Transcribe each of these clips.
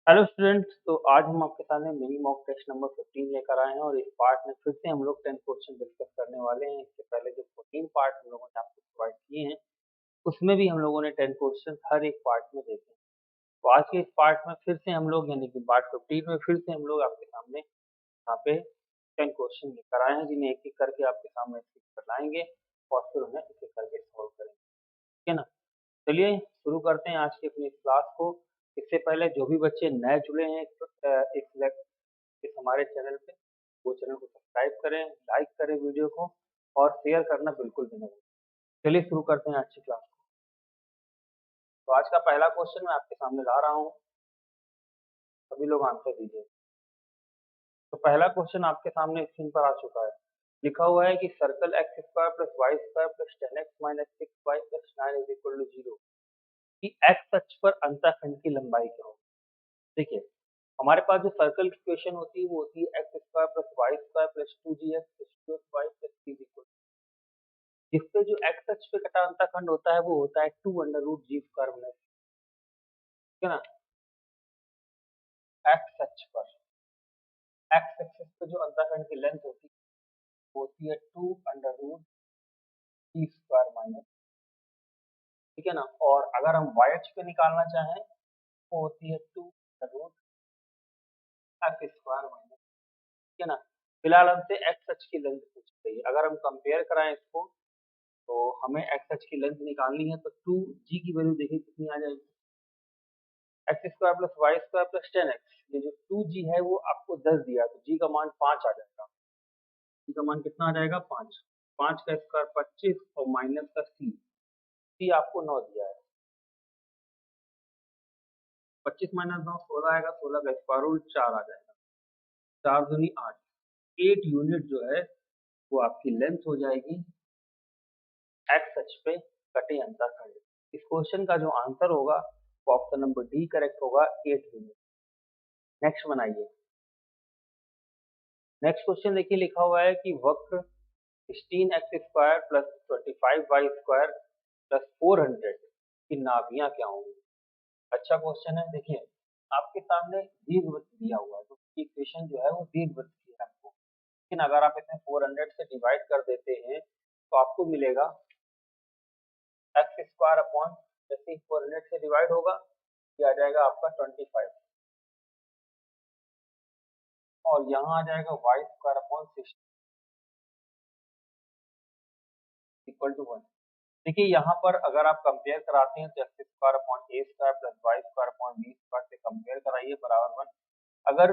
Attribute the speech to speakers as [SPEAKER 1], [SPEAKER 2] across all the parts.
[SPEAKER 1] Hello students. तो आज हम आपके सामने मिनी मॉक टेस्ट नंबर 15 लेकर आए हैं और इस पार्ट में फिर से हम लोग 10 क्वेश्चन डिस्कस करने वाले हैं। इससे पहले जो 14 पार्ट हम लोगों ने आपको प्रोवाइड किए हैं उसमें भी हम लोगों ने 10 क्वेश्चन हर एक पार्ट में देखे हैं। तो आज के इस पार्ट में फिर से हम लोग यानी कि पार्ट 15 में फिर से हम लोग आपके सामने यहाँ पे 10 क्वेश्चन लेकर आए हैं, जिन्हें एक एक करके आपके सामने स्क्रीन पर लाएंगे और फिर उन्हें एक एक करके सॉल्व करेंगे। ठीक है ना। चलिए शुरू करते हैं आज की अपनी क्लास को। इससे पहले जो भी बच्चे नए जुड़े हैं इस हमारे चैनल पे, वो चैनल को सब्सक्राइब करें, लाइक करें वीडियो को और शेयर करना बिल्कुल भी ना भूलें। चलिए शुरू करते हैं आज की क्लास को। तो आज का पहला क्वेश्चन मैं आपके सामने ला रहा हूँ, सभी लोग आंसर दीजिए। तो पहला क्वेश्चन आपके सामने स्क्रीन पर आ चुका है। लिखा हुआ है कि circle x square plus y square plus 10x minus 6y plus 9 is equal to 0 की एक्स अक्ष पर अंतःखंड की लंबाई क्या होगी। देखिए, हमारे पास जो सर्कल की इक्वेशन होती है वो होती है x square plus y square plus 2gx plus 2xy plus 3 equal, जिसपे जो एक्स अक्ष पे कटा अंतःखंड होता है वो होता है 2 अंडर रूट जी स्क्वायर माइनस, ठीक है ना। एक्स अक्ष पर एक्स एक्सिस पे जो अंतःखंड की लेंथ होती है वो होती है 2 अंडर रूट जी स्क्वायर माइनस, ठीक है ना। और अगर हम वाई अक्ष पे निकालना चाहें वो होती है 2 under root x square minus, ठीक है ना। फिलहाल हमसे एक्स अक्ष की लेंथ पूछ रही है। अगर हम कंपेयर कराएं इसको तो हमें एक्स अक्ष की लेंथ निकालनी है, तो 2g की वैल्यू देखिए कितनी आ जाएगी, x square plus y square plus 10x। ये जो 2g है वो आपको 10 दिया है, तो g का मान 5 आ जाएगा। g का मान कितना आ जाएगा, 5। 5 का स्क्वायर 25 और माइनस का c आपको 9 दिया है। 25 माइनस 9 16 आएगा, 16 का स्क्वायर रूट 4 आ जाएगा, 4 दूनी 8। 8 यूनिट जो है वो आपकी लेंथ हो जाएगी एक्स अक्ष पे कटे अंतःखंड। इस क्वेश्चन का जो आंसर होगा वो ऑप्शन नंबर डी करेक्ट होगा, 8 यूनिट। नेक्स्ट बनाइए। नेक्स्ट क्वेश्चन देखिए, लिखा हुआ है कि वक्र 16x square plus 25y square plus 400 की नाभियां क्या होंगी। अच्छा क्वेश्चन है। देखिए, आपके सामने दीर्घवृत्त दिया हुआ है, तो इक्वेशन जो है वो दीर्घवृत्त की है आपको, लेकिन अगर आप इसे 400 से डिवाइड कर देते हैं तो आपको मिलेगा एक्स स्क्वायर अपॉन, जैसे 400 से डिवाइड होगा ये आ जाएगा आपका 25 और यहाँ आ जाएगा y square upon 60 equal to 1। देखिए, यहाँ पर अगर आप कंपेयर कराते हैं तो x square upon a square plus y square upon b square से कंपेयर कराइए बराबर 1। अगर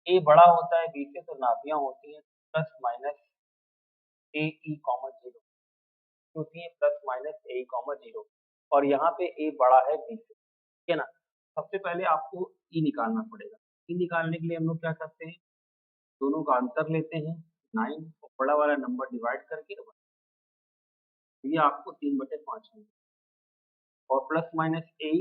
[SPEAKER 1] ए बड़ा होता है बी से तो नाभियां होती हैं प्लस माइनस ए ई कॉमा जीरो, होती है प्लस माइनस ए कॉमा जीरो, और यहाँ पे ए बड़ा है बी से, ठीक है ना। सबसे पहले आपको ई निकालना पड़ेगा। ई निकालने के लिए हम लोग क्या करते हैं, दोनों का अंतर लेते हैं 9 और बड़ा वाला नंबर डिवाइड करके ये आपको 3/5 मिलेगा। और प्लस माइनस ए,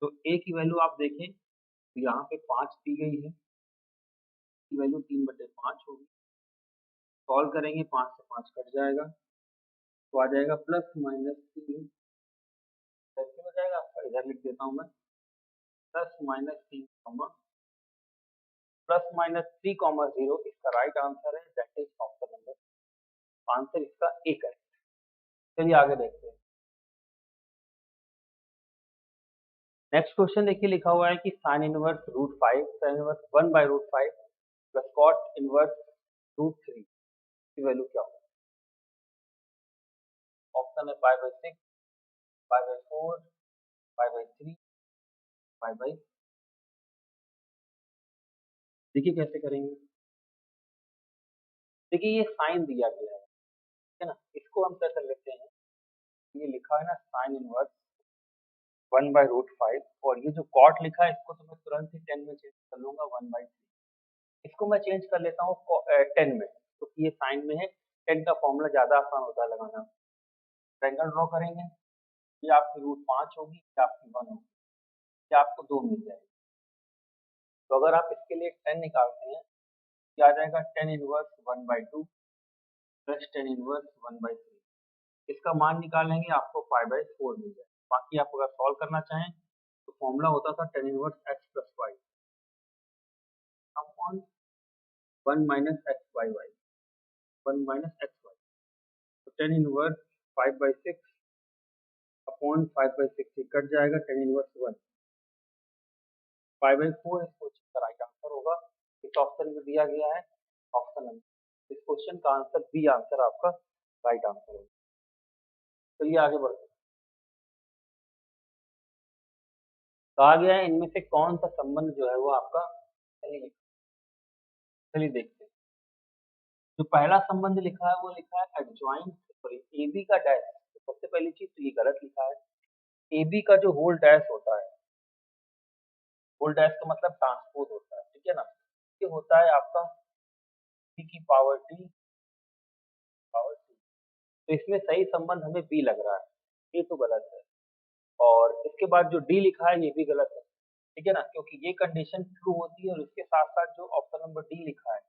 [SPEAKER 1] तो ए की वैल्यू आप देखें तो यहाँ पे 5 दी गई है, की वैल्यू 3/5 होगी। सॉल्व करेंगे 5 से 5 कट जाएगा तो आ जाएगा प्लस माइनस 3, कैसे हो जाएगा आपका, इधर लिख देता हूँ मैं, प्लस माइनस 3 प्लस माइनस 3,0 इसका राइट आंसर है, that is option number, answer इसका एक है। चलिए आगे देखते हैं। नेक्स्ट क्वेश्चन देखिए, लिखा हुआ है कि sine inverse root 5 sine inverse 1/√5 plus cot inverse √3 की वैल्यू क्या होगी। ऑप्शन है 5/6, 5/4, 5/3, 5/। देखिए कैसे करेंगे। देखिए ये साइन दिया गया है, ठीक है ना। इसको हम क्या कर लेते हैं, ये लिखा है ना साइन इनवर्स 1/√5, और ये जो कॉट लिखा है इसको तो मैं तुरंत ही 10 में चेंज कर लूंगा 1/3। इसको मैं चेंज कर लेता हूँ 10 में, क्योंकि ये साइन में है, 10 का फॉर्मूला ज्यादा आसान होता है लगाना। ट्रायंगल ड्रॉ करेंगे, ये आपकी √5 होगी, ये आपकी 1 होगी, ये आपको 2 मिल जाएगी। तो अगर आप इसके लिए 10 निकालते हैं, ये आ जाएगा 10 इनवर्स 1/2 प्लस 10 इनवर्स 1/3। इसका मान निकालेंगे आपको 5/4 मिल जाएगा। बाकी आप अगर सॉल्व करना चाहें तो फॉर्मूला होता था 10 inverse x plus y, 1 minus x by y, 1 minus x y, तो टेन इनवर्स 5/6 अपॉन 5/6 ये कट जाएगा, टेन इनवर्स 1 5/4 इस क्वेश्चन का राइट आंसर होगा। इस ऑप्शन में दिया गया है ऑप्शन नंबर, इस क्वेश्चन का आंसर बी आंसर आपका राइट आंसर होगा। चलिए आगे बढ़ते हैं। कहा गया है इनमें से कौन सा संबंध जो है वो आपका सही लिखा, चलिए देखते हैं। जो पहला संबंध लिखा है वो लिखा है एडजॉइंट, सॉरी AB का डैश, तो सबसे पहली चीज तो ये गलत लिखा है। AB का जो होल डैश होता है, होल डैश का मतलब ट्रांसपोज होता है, ठीक है ना, ये होता है आपका C की पावर T पावर T, तो इसमें सही संबंध हमें B लग रहा है, ये तो गलत है। और इसके बाद जो D लिखा है ये भी गलत है, ठीक है ना, क्योंकि ये कंडीशन ट्रू होती है और उसके साथ साथ जो ऑप्शन नंबर D लिखा है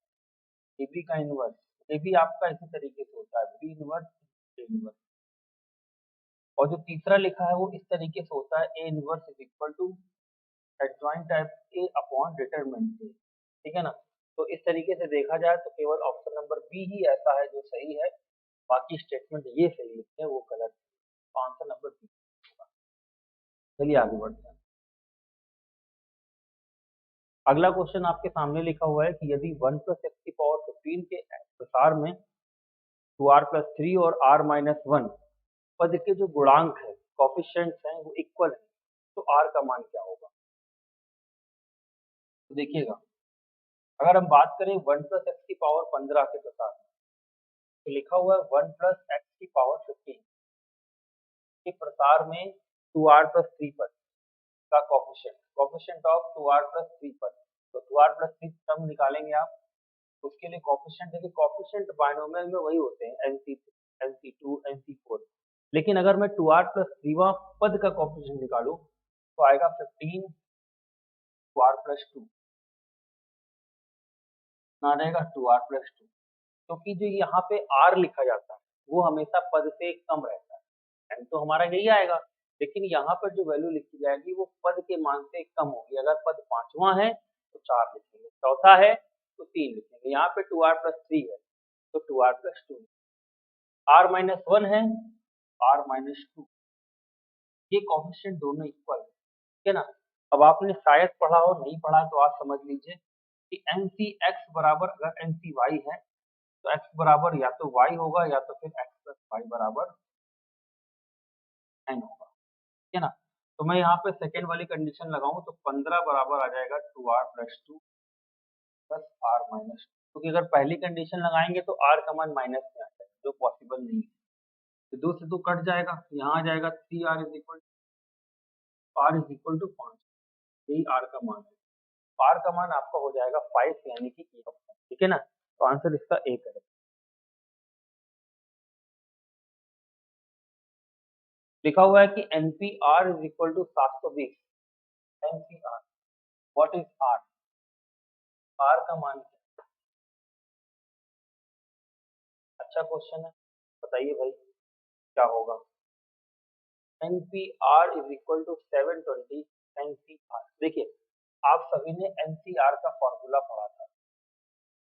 [SPEAKER 1] AB का इनवर्स, ये भी आपका इसी तरीके से होता है B इनवर्स A इनवर्स। और जो तीसरा लिखा है वो इस तरीके से होता है A inverse is equal to adjoint type A upon determinant A, ठीक है ना। तो इस तरीके से देखा जाए तो केवल ऑप्शन नंबर बी ही ऐसा है जो सही है, बाकी स्टेटमेंट ये सही लिखे हैं वो गलत है, तो आंसर नंबर बी होगा। चलिए आगे बढ़ते हैं। अगला क्वेश्चन आपके सामने लिखा हुआ है कि यदि 1 प्लस एक्स की पावर 15 के प्रसार में 2r प्लस 3 और r माइनस 1 पद के जो गुणांक है कॉफिशिएंट्स हैं वो इक्वल है, तो r का मान क्या होगा। तो देखिएगा, अगर हम बात करें 1 प्लस एक्स की पावर 15 के प्रसार में, तो लिखा हुआ है 1 प्लस एक्स की पावर 15 के प्रसार में 2r प्लस 3 पद का coefficient, coefficient of 2r plus 3 पद, तो 2r प्लस 3 टर्म निकालेंगे आप, तो उसके लिए कॉफिशिएंट देखिए, कॉफिशिएंट बाइनोमियल में वही होते हैं NC3 NC2 NC4, लेकिन अगर मैं 2r प्लस 3वां पद का कॉफिशिएंट निकालूं तो आएगा 15 2r प्लस 2, ना रहेगा 2r प्लस 2, क्योंकि जो यहाँ पे r लिखा जाता है वो हमेशा पद से कम रहता है, n तो हमारा यही आएगा, लेकिन यहाँ पर जो वैल्यू लिखी जाएगी वो पद के मान से कम होगी। अगर पद 5वां है तो 4 लिखेंगे, चौथा है तो 3 लिखेंगे, यहाँ पे 2r प्लस 3 है तो 2r प्लस 2, r माइनस 1 है r माइनस 2, ये कोफिशिएंट दोनों इक्वल है, ठीक है ना। अब आपने शायद पढ़ा हो, नहीं पढ़ा तो आप समझ लीजिए कि NCX बराबर अगर NCY है तो x बराबर या तो y होगा या तो फिर x प्लस वाई बराबर n होगा, ठीक है ना। तो मैं यहाँ पे सेकेंड वाली कंडीशन लगाऊं तो 15 बराबर आ जाएगा 2r plus 2 plus r minus 2, क्योंकि अगर पहली कंडीशन लगाएंगे तो r का मान माइनस में आ जाएगा जो पॉसिबल नहीं है, तो 2 से 2 कट जाएगा, यहाँ आ जाएगा 3r इज इक्वल टू 5, यही r का मान है, r का मान आपका हो जाएगा 5 यानी कि ए ऑप्शन, ठीक है ना, तो आंसर इसका ए करें। लिखा हुआ है कि NPR is equal to 720, NPR what is R, R का मान क्या है? अच्छा क्वेश्चन है, बताइए भाई क्या होगा। NPR is equal to 720 NCR, देखिए आप सभी ने NCR का फॉर्मूला पढ़ा था,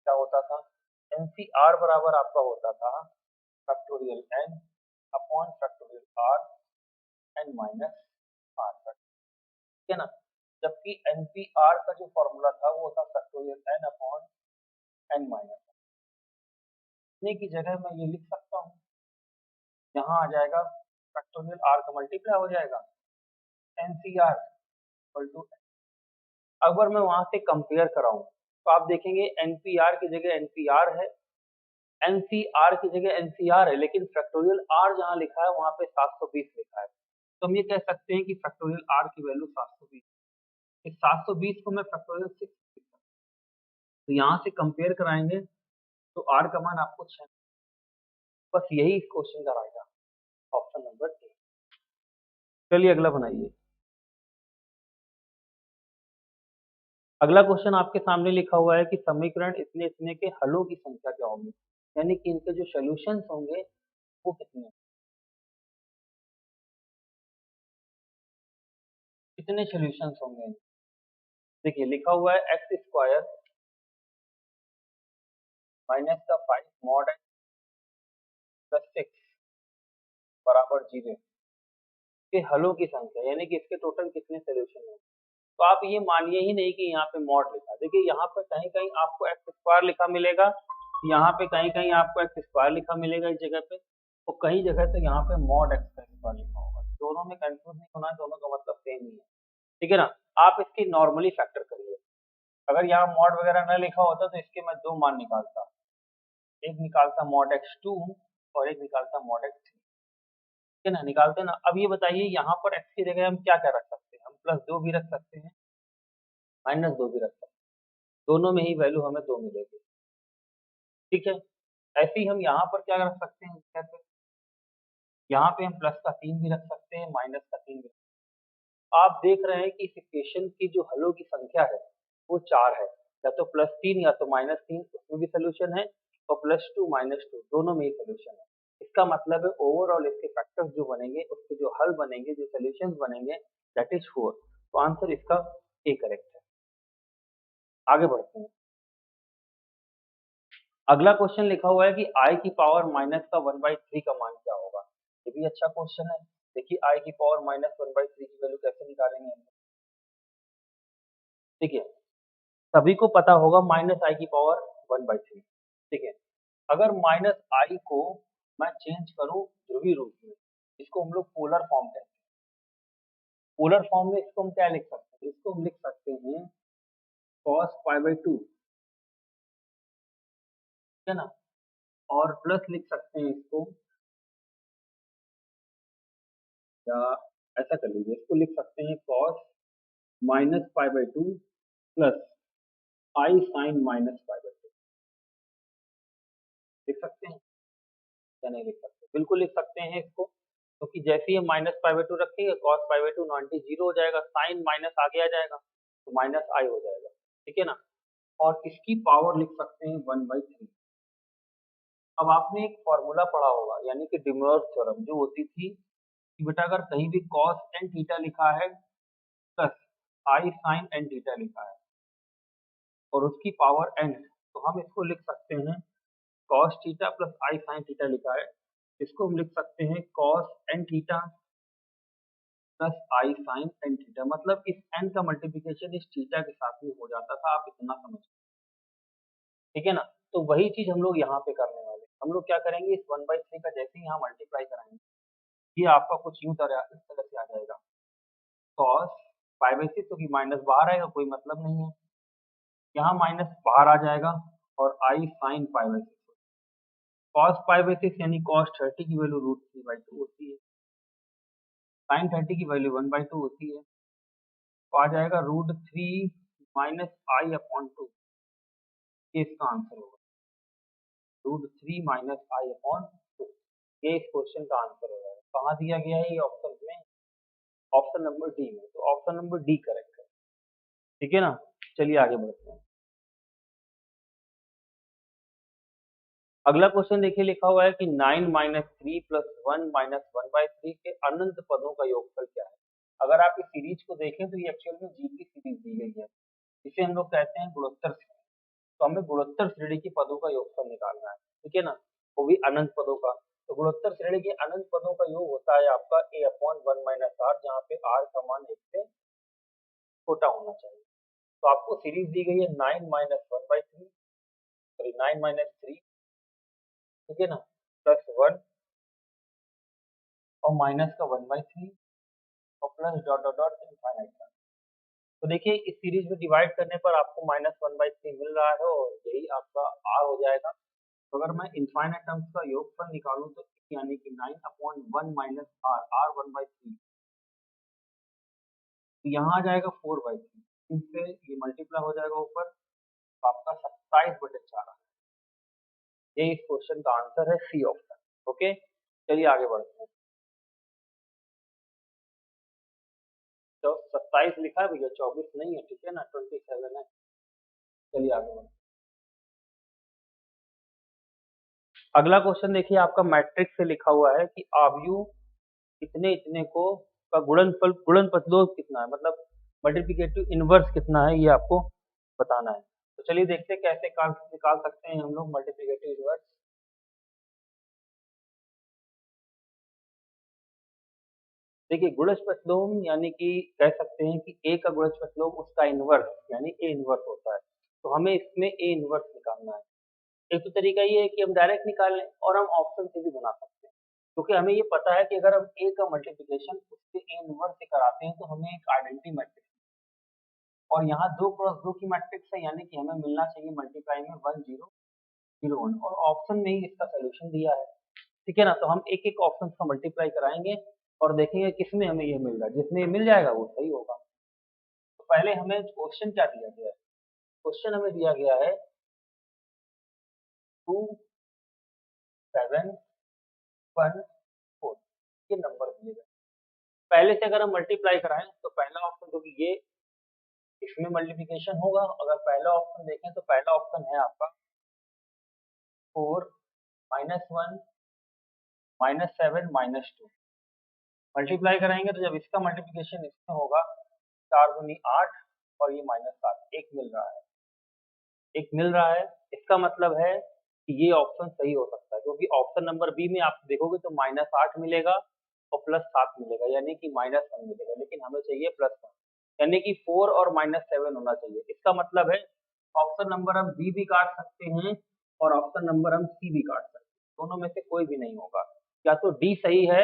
[SPEAKER 1] क्या होता था, NCR बराबर आपका होता था factorial n upon factorial r n minus r, ठीक है ना, जबकि NPR का जो फॉर्मूला था वो था factorial n upon n minus, इतने की जगह मैं ये लिख सकता हूँ, यहाँ आ जाएगा फैक्टोरियल r का मल्टीप्लाई हो जाएगा NCR इक्वल टू, अगर मैं वहां से कंपेयर कराऊं तो आप देखेंगे NPR की जगह NPR है, NCR की जगह NCR है, लेकिन फैक्टोरियल R जहाँ लिखा है वहां पे 720 लिखा है, तो हम ये कह सकते हैं कि फैक्टोरियल R की वैल्यू 720, इस 720 को मैं फैक्टोरियल 6 तो यहाँ से कंपेयर कराएंगे तो R का मान आपको 6, बस यही इस क्वेश्चन का right answer option number A. चलिए अगला बनाइए। अगला क्वेश्चन आपके सामने लिखा हुआ है कि समीकरण इतने इतने के हलों की संख्या क्या होगी, यानी कि इनके जो सॉल्यूशंस होंगे वो कितने, कितने सॉल्यूशंस होंगे। देखिए लिखा हुआ है एक्स स्क्वायर माइनस का 5 मॉड एक्स प्लस 6 बराबर 0 के हलों की संख्या, यानी कि इसके टोटल कितने सोल्यूशन हैं। तो आप ये मानिए ही नहीं कि यहाँ पे मॉड लिखा, देखिए यहाँ पे कहीं कहीं आपको एक्स स्क्वायर लिखा मिलेगा, यहाँ पे कहीं कहीं आपको एक्स स्क्वायर लिखा मिलेगा इस जगह पे, तो कई जगह तो यहाँ पे मॉड एक्स स्क्वायर लिखा होगा। दोनों में कंफ्यूज नहीं होना, दोनों का मतलब सेम ही है, ठीक है ना। आप इसकी नॉर्मली फैक्टर करिए, अगर यहाँ मॉड वगैरह न लिखा होता तो इसके मैं दो मान निकालता, एक निकालता मॉड एक्स टू और एक निकालता मॉड एक्स थ्री, ठीक है ना, निकालते ना। अब ये बताइए यहाँ पर एक्स की जगह हम क्या क्या रख सकते हैं, हम प्लस 2 भी रख सकते हैं, माइनस 2 भी रख सकते हैं, दोनों में ही वैल्यू हमें 2 मिलेगी, ठीक है। ऐसे ही हम यहाँ पर क्या रख सकते हैं, कैसे यहाँ पे हम प्लस का 3 भी रख सकते हैं, माइनस का 3 भी। आप देख रहे हैं कि इस इक्वेशन की जो हलों की संख्या है वो 4 है, या तो प्लस 3 या तो माइनस 3, उसमें भी सोल्यूशन है, और प्लस 2 माइनस 2 दोनों में ही सोल्यूशन है। इसका मतलब है ओवरऑल इसके फैक्टर्स जो बनेंगे, उसके जो हल बनेंगे, जो सोल्यूशन बनेंगे, दैट इज 4। तो आंसर इसका ए करेक्ट है। आगे बढ़ते हैं। अगला क्वेश्चन लिखा हुआ है कि आई की पावर माइनस का 1/3 का मान क्या होगा। ये भी अच्छा क्वेश्चन है। देखिए आई की पावर माइनस 1/3 की वैल्यू कैसे निकालेंगे हम, ठीक है। सभी को पता होगा माइनस आई की पावर 1/3, ठीक है। अगर माइनस आई को मैं चेंज करूं ध्रुवीय रूप में, इसको हम लोग पोलर फॉर्म कहते हैं। पोलर फॉर्म में इसको हम क्या लिख सकते हैं, इसको हम लिख सकते हैं cos π/2, ठीक है ना, और प्लस लिख सकते हैं इसको, या ऐसा कर लीजिए, इसको लिख सकते हैं cos माइनस π/2 प्लस आई साइन माइनस π/2। लिख सकते हैं या नहीं लिख सकते, बिल्कुल लिख सकते हैं इसको, क्योंकि तो जैसे ही हम माइनस π/2 रखेंगे cos π/2 नॉन्टी जीरो हो जाएगा, साइन माइनस आगे आ जाएगा तो माइनस आई हो जाएगा, ठीक है ना। और इसकी पावर लिख सकते हैं 1/3। अब आपने एक फॉर्मूला पढ़ा होगा, यानी कि डे मोइर थ्योरम, जो होती थी कि बेटा अगर कहीं भी cos n थीटा लिखा है प्लस आई साइन n थीटा लिखा है और उसकी पावर n है, तो हम इसको लिख सकते हैं cos थीटा प्लस आई साइन थीटा लिखा है, इसको हम लिख सकते हैं cos n थीटा प्लस आई साइन n थीटा। मतलब इस n का मल्टीप्लिकेशन इस थीटा के साथ में हो जाता था, आप इतना समझ, ठीक है ना। तो वही चीज हम लोग यहाँ पे करने वाले हैं। हम लोग क्या करेंगे, इस 1/3 का जैसे ही यहाँ मल्टीप्लाई कराएंगे, ये आपका कुछ यूं तरह इस तरह से आ जाएगा, cos π/6, क्योंकि माइनस बाहर आएगा कोई मतलब नहीं है, यहाँ माइनस बाहर आ जाएगा और आई साइन π/6, cos π/6 यानी cos 30 की वैल्यू √3/2 होती है, sin 30 की वैल्यू 1/2 होती है, तो आ जाएगा √3 माइनस i/2, ये इसका आंसर होगा, √3 माइनस i/2, ये इस क्वेश्चन का आंसर हो जाएगा। कहाँ दिया गया है ये ऑप्शन में, ऑप्शन नंबर डी में, तो ऑप्शन नंबर डी करेक्ट है, ठीक है ना। चलिए आगे बढ़ते हैं। अगला क्वेश्चन देखिए, लिखा हुआ है कि 9 माइनस 3 प्लस 1 माइनस 1/3 के अनंत पदों का योगफल क्या है। अगर आप इस सीरीज को देखें तो ये एक्चुअल में जी की सीरीज दी गई है, इसे हम लोग कहते हैं गुणोत्तर श्रेणी। तो हमें गुणोत्तर श्रेणी के पदों का योगफल निकालना है, ठीक है ना, वो भी अनंत पदों का। तो गुणोत्तर श्रेणी के अनंत पदों का योग होता है आपका a/1 माइनस r, जहाँ पे r का मान 1 से छोटा होना चाहिए। तो आपको सीरीज दी गई है 9 माइनस 1/3, सॉरी 9 माइनस 3, ठीक है ना, प्लस 1 और माइनस का 1/3 और plus dot dot dot infinite तक। तो देखिए इस सीरीज में डिवाइड करने पर आपको माइनस 1/3 मिल रहा है और यही आपका r हो जाएगा। तो अगर मैं इनफाइनाइट टर्म्स का योगफल निकालूं तो यानी कि 9/1 माइनस r 1/3, तो यहाँ आ जाएगा 4/3, इससे ये मल्टीप्लाई हो जाएगा ऊपर, तो आपका 27/4 ये इस क्वेश्चन का आंसर है, सी ऑप्शन। ओके, चलिए आगे बढ़ते हैं। तो 27 लिखा है भैया, 24 नहीं है, ठीक है ना, 27 है। चलिए आगे बढ़ते हैं। अगला क्वेश्चन देखिए, आपका मैट्रिक्स से लिखा हुआ है कि आव्यूह इतने इतने को का गुणनफल कितना है, मतलब मल्टीप्लिकेटिव इनवर्स कितना है, ये आपको बताना है। तो चलिए देखते हैं कैसे निकाल सकते हैं हम लोग मल्टीप्लिकेटिव इनवर्स। देखिए गुणज प्रतिलोम यानी कि कह सकते हैं कि ए का गुणज प्रतिलोम उसका इनवर्स यानी ए इनवर्स होता है। तो हमें इसमें ए इनवर्स निकालना है। एक तो तरीका ये है कि हम डायरेक्ट निकाल लें और हम ऑप्शन से भी बना सकते हैं। क्योंकि हमें ये पता है कि अगर हम ए का मल्टीप्लिकेशन उसके ए इनवर्स से कराते हैं तो हमें एक आइडेंटिटी मैट्रिक्स और यहाँ 2 क्रॉस 2 की मैट्रिक्स है यानी कि हमें मिलना चाहिए मल्टीप्लाई में 1 0 0 1 और ऑप्शन में ही इसका सॉल्यूशन दिया है। ठीक है ना? तो हम एक-एक ऑप्शन का मल्टीप्लाई कराएँगे और देखेंगे किसमें हमें ये मिल रहा है। जिसमें ये मिल जाएगा वो सही होगा। तो पहले हमें क्वेश्चन क्या दिया गया है? क्वेश्चन हमें दिया गया है 2 7 1 4 ये नंबर दिए गए। पहले से अगर हम मल्टीप्लाई कराएँ तो पहला ऑप्शन जो कि ये इसमें मल्टीप्लिकेशन होगा। अगर पहला ऑप्शन देखें तो पहला ऑप्शन है आपका 4 -1 -7 -2 मल्टीप्लाई कराएँगे तो जब इसका मल्टीप्लिकेशन इसमें होगा 4 दूनी 8 और ये -7 1 मिल रहा है। 1 मिल रहा है, इसका मतलब है कि ये ऑप्शन सही हो सकता है क्योंकि ऑप्शन नंबर बी में आप देखोगे तो -8 मिलेगा और +7 मिलेगा यानी कि -1 मिलेगा लेकिन हमें चाहिए +1 यानी कि 4 और -7 होना चाहिए। इसका मतलब है ऑप्शन नंबर हम बी भी काट सकते हैं और ऑप्शन नंबर हम सी भी काट सकते हैं। दोनों में से कोई भी नहीं होगा। या तो डी सही है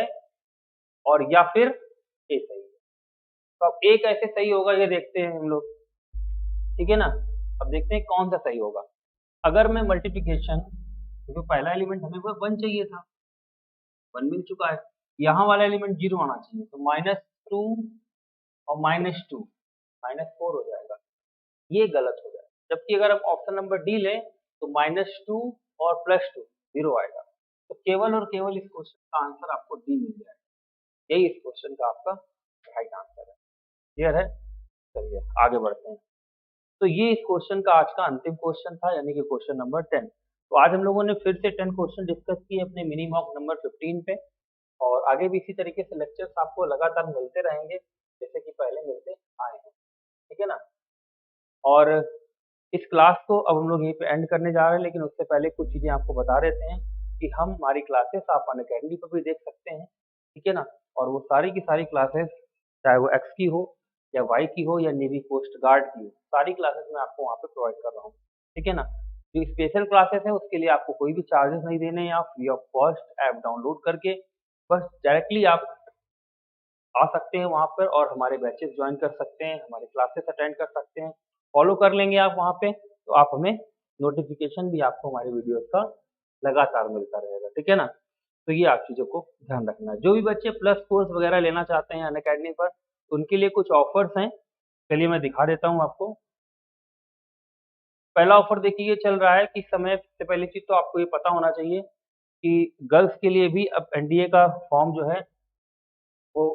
[SPEAKER 1] और या फिर ए सही है। तो अब ए कैसे सही होगा ये देखते हैं हम लोग, ठीक है ना? अब देखते हैं कौन-सा सही होगा। अगर मैं मल्टीप्लिकेशन क्योंकि पहला एलिमेंट हमें वो 1 चाहिए था, 1 मिल चुका है। यहाँ वाला एलिमेंट 0 आना चाहिए तो -2 और -2 -4 हो जाएगा। ये गलत हो जाएगा। जबकि अगर हम ऑप्शन नंबर डी लें तो -2 और +2 0 आएगा। तो केवल और केवल इस क्वेश्चन का आंसर आपको डी मिल जाएगा। यही इस क्वेश्चन का आपका राइट आंसर है। क्लियर है? चलिए आगे बढ़ते हैं। तो ये इस क्वेश्चन का आज का अंतिम क्वेश्चन था यानी कि क्वेश्चन नंबर 10। तो आज हम लोगों ने फिर से 10 क्वेश्चन डिस्कस किए अपने मिनी मॉक नंबर 15 पे और आगे भी इसी तरीके से लेक्चर्स आपको लगातार मिलते रहेंगे जैसे कि पहले मिलते आए हैं। ठीक है ना? और इस क्लास को अब हम लोग यहीं पे एंड करने जा रहे हैं लेकिन उससे पहले कुछ चीज़ें आपको बता देते हैं कि हमारी क्लासेस आप अनअकैडमी पर भी देख सकते हैं। ठीक है ना? और वो सारी की सारी क्लासेस चाहे वो एक्स की हो या वाई की हो या नेवी कोस्ट गार्ड की हो, सारी क्लासेस मैं आपको वहाँ पे प्रोवाइड कर रहा हूँ। ठीक है ना? जो स्पेशल क्लासेस हैं उसके लिए आपको कोई भी चार्जेस नहीं देने हैं, आप free of cost app download करके बस डायरेक्टली आप आ सकते हैं वहाँ पर और हमारे बैचेस जॉइन कर सकते हैं, हमारी क्लासेस अटेंड कर सकते हैं। फॉलो कर लेंगे आप वहाँ पे, तो आप हमें नोटिफ़िकेशन भी आपको हमारी वीडियोज़ का लगातार मिलता रहेगा, ठीक है ना? तो ये आप चीज़ों को ध्यान रखना है। जो भी बच्चे प्लस कोर्स वगैरह लेना चाहते हैं अनअकैडमी पर, उनके लिए कुछ ऑफर्स हैं। चलिए मैं दिखा देता हूँ आपको। पहला ऑफर देखिए ये चल रहा है कि समय सबसे पहली चीज़ तो आपको ये पता होना चाहिए कि गर्ल्स के लिए भी अब एनडीए का फॉर्म जो है वो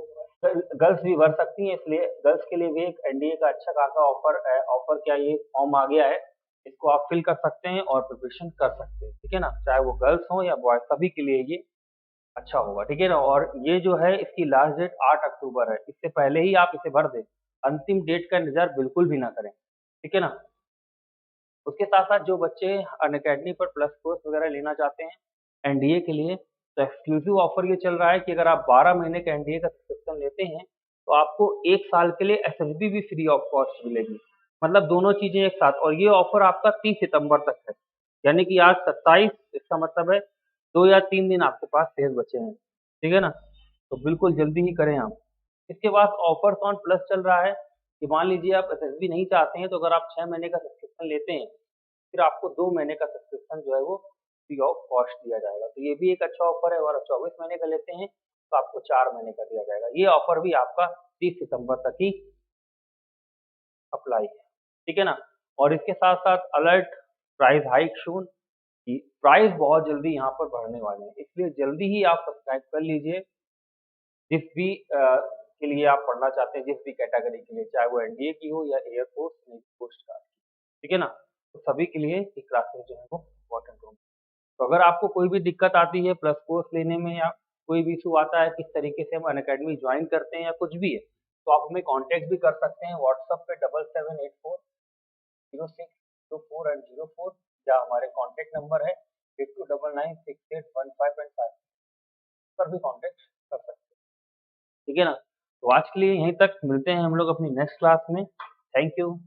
[SPEAKER 1] गर्ल्स भी भर सकती हैं इसलिए गर्ल्स के लिए भी एक एनडीए का अच्छा खासा ऑफर क्या ये फॉर्म आ गया है। इसको आप फिल कर सकते हैं और प्रिपरेशन कर सकते हैं, ठीक है ना? चाहे वो गर्ल्स हों या बॉयज़ सभी के लिए ये अच्छा होगा, ठीक है ना? और ये जो है इसकी लास्ट डेट 8 अक्टूबर है, इससे पहले ही आप इसे भर दें। अंतिम डेट का इंतज़ार बिल्कुल भी ना करें, ठीक है ना? उसके साथ-साथ जो बच्चे अनअकैडमी पर प्लस कोर्स वगैरह लेना चाहते हैं एनडीए के लिए, तो एक्सक्लूसिव ऑफर ये चल रहा है कि अगर आप 12 महीने का एनडीए का सब्सक्रिप्शन लेते हैं, तो आपको 1 साल के लिए एसएसबी भी फ्री ऑफ कॉस्ट मिलेगी। मतलब दोनों चीज़ें एक साथ और ये ऑफर आपका 30 सितंबर तक है। यानी कि आज 27 इसका मतलब है 2 या 3 दिन आपके पास शेष बचे हैं। ठीक है ना? तो बिल्कुल जल्दी ही करें आप। इसके बाद ऑफर्स ऑन प्लस चल रहा है कि मान लीजिए आप एसएसबी नहीं चाहते हैं, तो अगर आप 6 महीने का सब्सक्रिप्शन लेते हैं, फिर आपको 2 महीने का सब्सक्रिप्शन जो है वो फ्री ऑफ कॉस्ट दिया जाएगा। तो ये भी एक अच्छा ऑफर है और आप 24 महीने का लेते हैं, तो आपको 4 महीने का दिया जाएगा। ये ऑफर भी आपका 30 सितंबर तक ही अप्लाई है। ठीक है ना? और इसके साथ-साथ अलर्ट प्राइस हाइक सून कि प्राइस बहुत जल्दी यहाँ पर बढ़ने वाले हैं। इसलिए जल्दी ही आप सब्सक्राइब कर लीजिए। जिस भी के लिए आप पढ़ना चाहते हैं, जिस भी कैटेगरी के लिए, चाहे वो एनडीए की हो या air force, navy, coast guard की, ठीक है ना? तो सभी के लिए ये क्लासेस जो है वो इम्पोर्टेंट होंगी। तो अगर आपको कोई भी दिक्कत आती है प्लस कोर्स लेने में या कोई भी इश्यू आता है किस तरीके से हम अनअकैडमी ज्वाइन करते हैं या कुछ भी है, तो आप हमें कॉन्टैक्ट भी कर सकते हैं व्हाट्सएप पे 7784 06 8294804 या हमारे कॉन्टैक्ट नंबर है 82996815 पर भी कॉन्टैक्ट कर सकते हैं। ठीक है ना? तो आज के लिए यहीं तक, मिलते हैं हम लोग अपनी नेक्स्ट क्लास में। Thank you.